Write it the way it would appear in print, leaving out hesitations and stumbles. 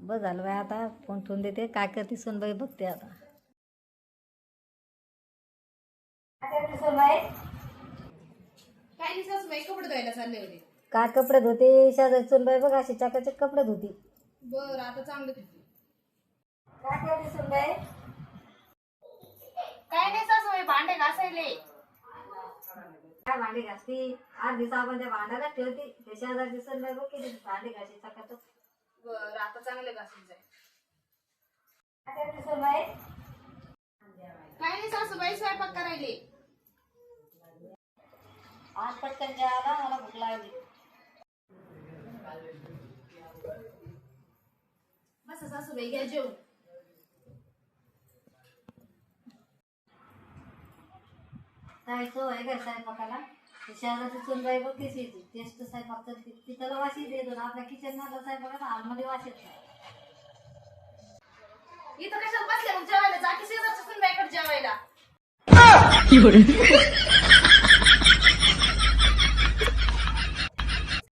बस झालं बाई, आता फोन ठेवून देते. काय करते सोनबाई बघते आता. काय करते सोनबाई? काय नाही सासूबाई, कपडे धुवायला चालले होते. काय कपडे धुते? शेजारी सोनबाई बघ अशी चकाचक कपडे धुती. बरं आता चांगलं धुते. काय करते सोनबाई? काय नाही सासूबाई, भांडे घासायले. काय भांडी घासती? 8 दिवस आपण त्या भांड्याला ठेवती. ते शेजारची सोनबाई बघ किती भांडी घासी चकाचक. बरं आता चांगलं घासून जाईल. काय करते सोनबाई? काय नाही सासूबाई, स्वयंपाक करायले. आज पटकन जेवायला, मला भूक लागली. बस सासूबाई, घ्या जेवून. काय सवय काय स्वयंपाकाला? शेजारची सोनबाई बघ कशी टेस्ट स्वयंपाक करते. ती त्याला वाशी देतो ना, आपल्या किचन मधला स्वयंपाकाला आतमध्ये वास येत नाही. इथं कशाला बसले मग जेवायला? जा की शेजारच्या सुनबाईकडे जेवायला.